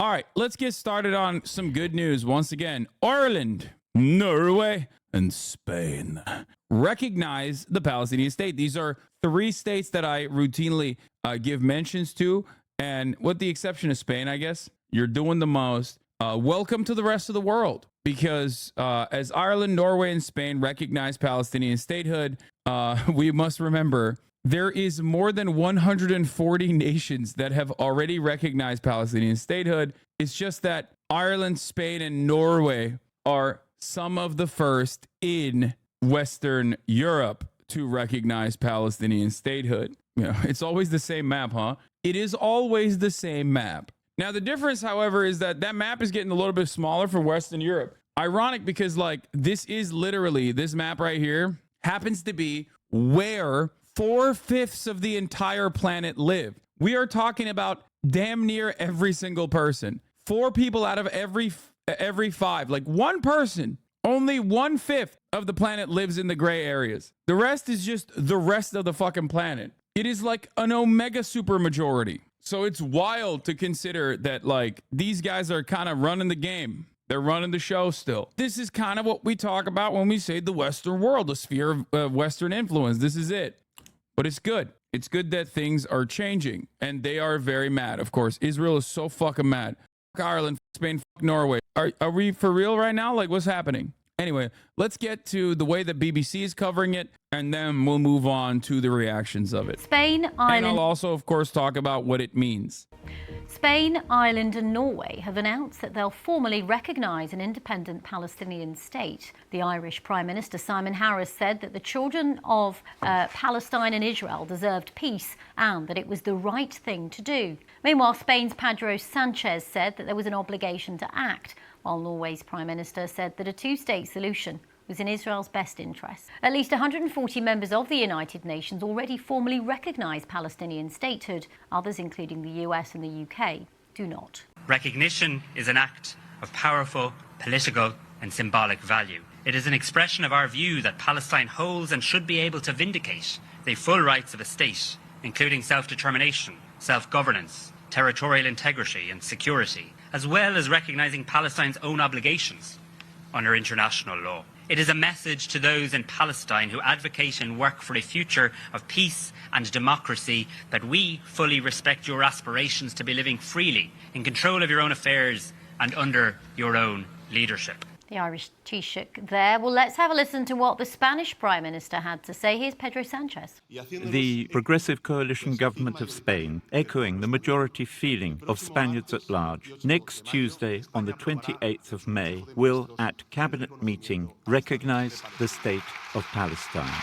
All right, let's get started on some good news. Once again, Ireland, Norway, and Spain recognize the Palestinian state. These are three states that I routinely give mentions to. And with the exception of Spain, I guess, you're doing the most. Welcome to the rest of the world. Because as Ireland, Norway, and Spain recognize Palestinian statehood, we must remember there is more than 140 nations that have already recognized Palestinian statehood. It's just that Ireland, Spain, and Norway are some of the first in Western Europe to recognize Palestinian statehood. You know, it's always the same map, huh? It is always the same map. Now, the difference, however, is that that map is getting a little bit smaller for Western Europe. Ironic because, like, this is literally, this map right here happens to be where 4/5 of the entire planet live. We are talking about damn near every single person. 4 people out of every 5. Like, one person, only 1/5 of the planet lives in the gray areas. The rest is just the rest of the fucking planet. It is like an omega super majority. So it's wild to consider that, like, these guys are kind of running the game. They're running the show still. This is kind of what we talk about when we say the Western world, the sphere of Western influence. This is it. But it's good. It's good that things are changing. And they are very mad, of course. Israel is so fucking mad. Fuck Ireland, Spain, fuck Norway. Are we for real right now? Like, what's happening? Anyway, let's get to the way that BBC is covering it, and then we'll move on to the reactions of it. Spain, Ireland... And I'll also, of course, talk about what it means. Spain, Ireland and Norway have announced that they'll formally recognise an independent Palestinian state. The Irish Prime Minister Simon Harris said that the children of Palestine and Israel deserved peace and that it was the right thing to do. Meanwhile, Spain's Pedro Sanchez said that there was an obligation to act, while Norway's Prime Minister said that a two-state solution was in Israel's best interest. At least 140 members of the United Nations already formally recognise Palestinian statehood. Others, including the US and the UK, do not. Recognition is an act of powerful political and symbolic value. It is an expression of our view that Palestine holds and should be able to vindicate the full rights of a state, including self-determination, self-governance, territorial integrity and security, as well as recognising Palestine's own obligations under international law. It is a message to those in Palestine who advocate and work for a future of peace and democracy that we fully respect your aspirations to be living freely, in control of your own affairs and under your own leadership. The Irish Taoiseach there. Well, let's have a listen to what the Spanish Prime Minister had to say. Here's Pedro Sanchez. The Progressive Coalition government of Spain, echoing the majority feeling of Spaniards at large, next Tuesday on the 28th of May will, at Cabinet meeting, recognise the state of Palestine.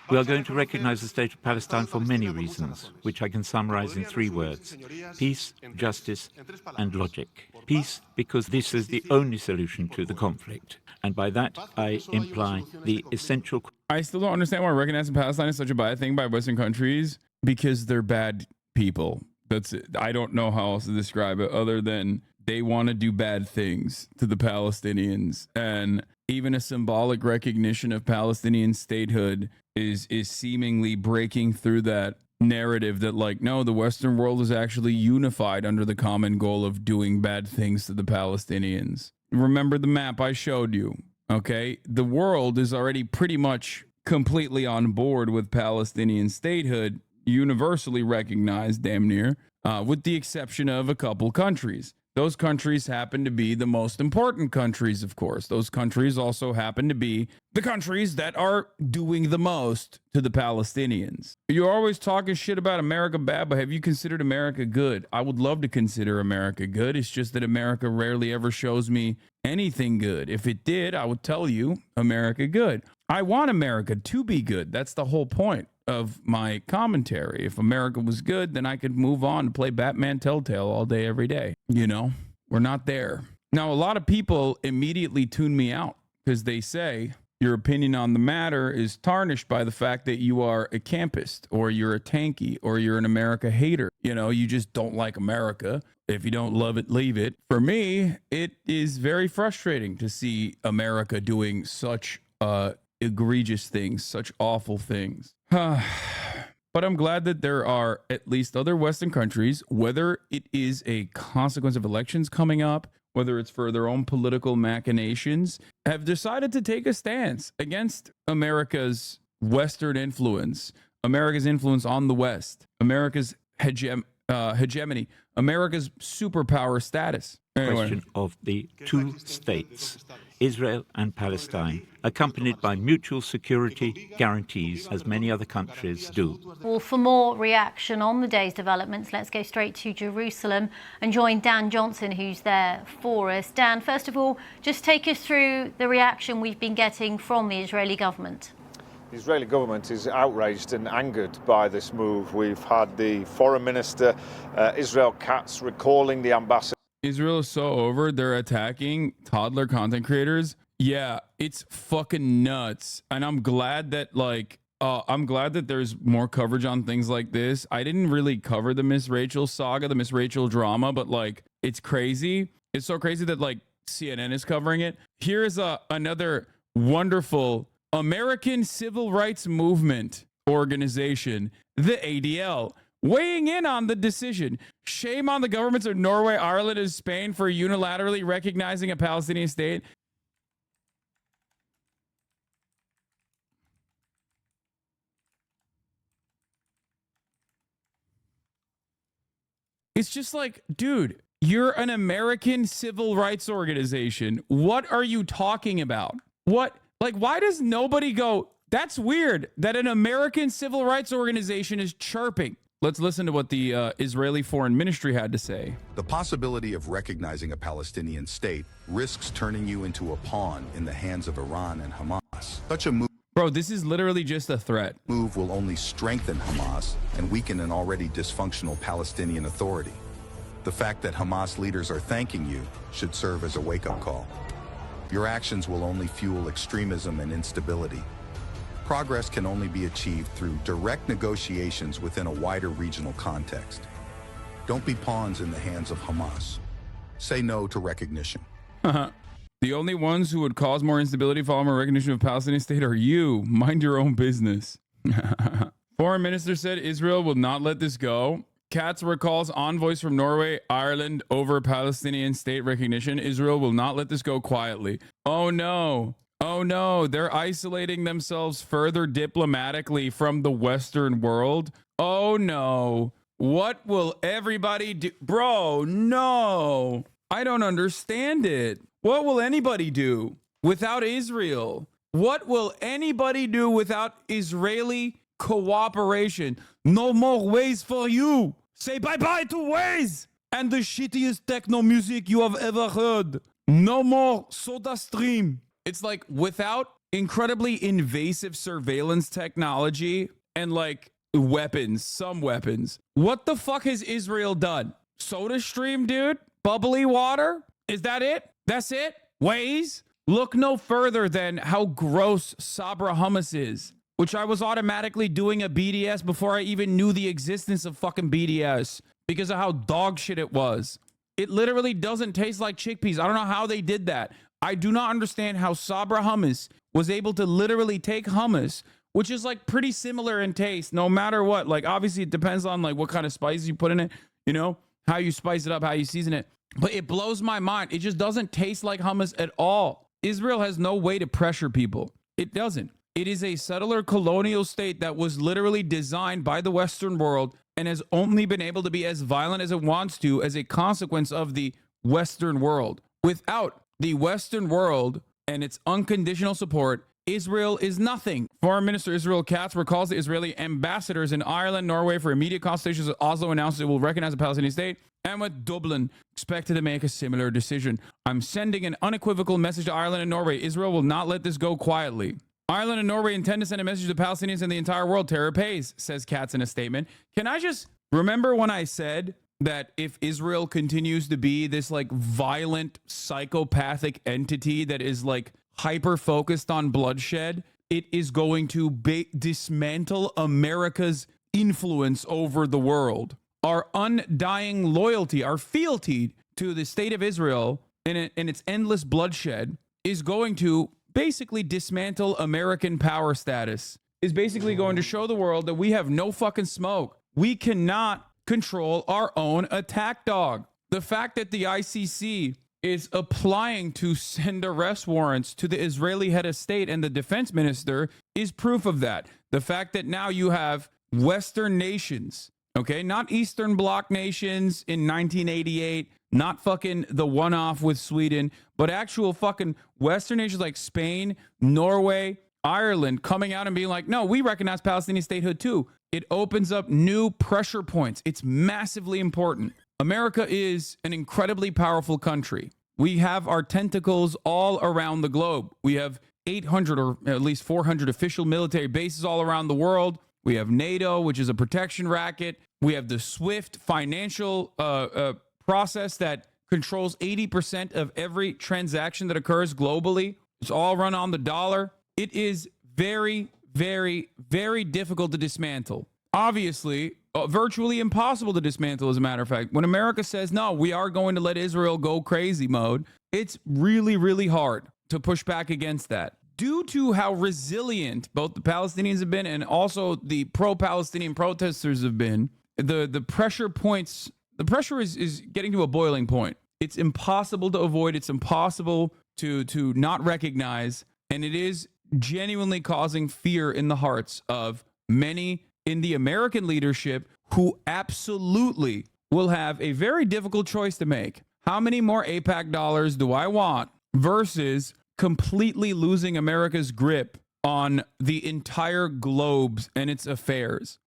We are going to recognize the state of Palestine for many reasons, which I can summarize in 3 words: peace, justice, and logic. Peace, because this is the only solution to the conflict. And by that, I imply the essential... I still don't understand why recognizing Palestine is such a bad thing by Western countries, because they're bad people. That's it. I don't know how else to describe it other than they want to do bad things to the Palestinians. And even a symbolic recognition of Palestinian statehood is seemingly breaking through that narrative that, like, no, the Western world is actually unified under the common goal of doing bad things to the Palestinians. Remember the map I showed you, okay? The world is already pretty much completely on board with Palestinian statehood, universally recognized damn near, with the exception of a couple countries. Those countries happen to be the most important countries, of course. Those countries also happen to be the countries that are doing the most to the Palestinians. You're always talking shit about America bad, but have you considered America good? I would love to consider America good. It's just that America rarely ever shows me anything good. If it did, I would tell you America good. I want America to be good. That's the whole point of my commentary. If America was good, then I could move on and play Batman Telltale all day, every day. You know, we're not there. Now, a lot of people immediately tune me out because they say your opinion on the matter is tarnished by the fact that you are a campist or you're a tanky or you're an America hater. You know, you just don't like America. If you don't love it, leave it. For me, it is very frustrating to see America doing such egregious things, such awful things. But I'm glad that there are at least other Western countries, whether it is a consequence of elections coming up, whether it's for their own political machinations, have decided to take a stance against America's Western influence, America's influence on the West, America's hegemony, America's superpower status. Anyway. Question of the two states, Israel and Palestine, accompanied by mutual security guarantees, as many other countries do. Well, for more reaction on the day's developments, let's go straight to Jerusalem and join Dan Johnson, who's there for us. Dan, first of all, just take us through the reaction we've been getting from the Israeli government. The Israeli government is outraged and angered by this move. We've had the foreign minister, Israel Katz, recalling the ambassador. Israel is so over. They're attacking toddler content creators. Yeah, it's fucking nuts. And I'm glad that there's more coverage on things like this. I didn't really cover the Miss Rachel saga, the Miss Rachel drama, but like, it's crazy. It's so crazy that like CNN is covering it. Here's another wonderful American Civil Rights Movement organization, the ADL, weighing in on the decision. Shame on the governments of Norway, Ireland, and Spain for unilaterally recognizing a Palestinian state. It's just like, dude, you're an American civil rights organization. What are you talking about? What? Like, why does nobody go, that's weird that an American civil rights organization is chirping? Let's listen to what the Israeli Foreign Ministry had to say. The possibility of recognizing a Palestinian state risks turning you into a pawn in the hands of Iran and Hamas. Such a move Bro, this is literally just a threat. will only strengthen Hamas and weaken an already dysfunctional Palestinian Authority. The fact that Hamas leaders are thanking you should serve as a wake-up call. Your actions will only fuel extremism and instability. Progress can only be achieved through direct negotiations within a wider regional context. Don't be pawns in the hands of Hamas. Say no to recognition. The only ones who would cause more instability following a recognition of a Palestinian state are you. Mind your own business. Foreign Minister said Israel will not let this go. Katz recalls envoys from Norway, Ireland over Palestinian state recognition. Israel will not let this go quietly. Oh no. Oh no. They're isolating themselves further diplomatically from the Western world. Oh no. What will everybody do? Bro, no. I don't understand it. What will anybody do without Israel? What will anybody do without Israeli cooperation? No more ways for you. Say bye-bye to Waze and the shittiest techno music you have ever heard. No more Soda Stream. It's like without incredibly invasive surveillance technology and like weapons, some weapons. What the fuck has Israel done? Soda Stream, dude? Bubbly water? Is that it? That's it? Waze? Look no further than how gross Sabra hummus is, which I was automatically doing a BDS before I even knew the existence of fucking BDS because of how dog shit it was. It literally doesn't taste like chickpeas. I don't know how they did that. I do not understand how Sabra hummus was able to literally take hummus, which is like pretty similar in taste, no matter what. Like, obviously it depends on like what kind of spices you put in it, you know, how you spice it up, how you season it. But it blows my mind. It just doesn't taste like hummus at all. Israel has no way to pressure people. It doesn't. It is a settler colonial state that was literally designed by the Western world and has only been able to be as violent as it wants to as a consequence of the Western world. Without the Western world and its unconditional support, Israel is nothing. Foreign Minister Israel Katz recalls the Israeli ambassadors in Ireland, Norway for immediate consultations. Oslo announced it will recognize a Palestinian state, and with Dublin expected to make a similar decision. I'm sending an unequivocal message to Ireland and Norway. Israel will not let this go quietly. Ireland and Norway intend to send a message to Palestinians and the entire world. Terror pays, says Katz in a statement. Can I just remember when I said that if Israel continues to be this like violent psychopathic entity that is like hyper focused on bloodshed, it is going to dismantle America's influence over the world. Our undying loyalty, our fealty to the state of Israel and its endless bloodshed is going to basically dismantle American power status. is basically going to show the world that we have no fucking smoke. We cannot control our own attack dog. The fact that the ICC is applying to send arrest warrants to the Israeli head of state and the defense minister is proof of that. The fact that now you have Western nations, okay, not Eastern Bloc nations in 1988, not fucking the one-off with Sweden, but actual fucking Western nations like Spain, Norway, Ireland coming out and being like, no, we recognize Palestinian statehood too. It opens up new pressure points. It's massively important. America is an incredibly powerful country. We have our tentacles all around the globe. We have 800 or at least 400 official military bases all around the world. We have NATO, which is a protection racket. We have the SWIFT financial process that controls 80% of every transaction that occurs globally. It's all run on the dollar. It is very, very, very difficult to dismantle. Obviously, virtually impossible to dismantle, as a matter of fact. When America says, no, we are going to let Israel go crazy mode, it's really, really hard to push back against that. Due to how resilient both the Palestinians have been and also the pro-Palestinian protesters have been, the pressure points, the pressure is getting to a boiling point. It's impossible to avoid. It's impossible to not recognize. And it is genuinely causing fear in the hearts of many in the American leadership who absolutely will have a very difficult choice to make. How many more AIPAC dollars do I want versus completely losing America's grip on the entire globe and its affairs?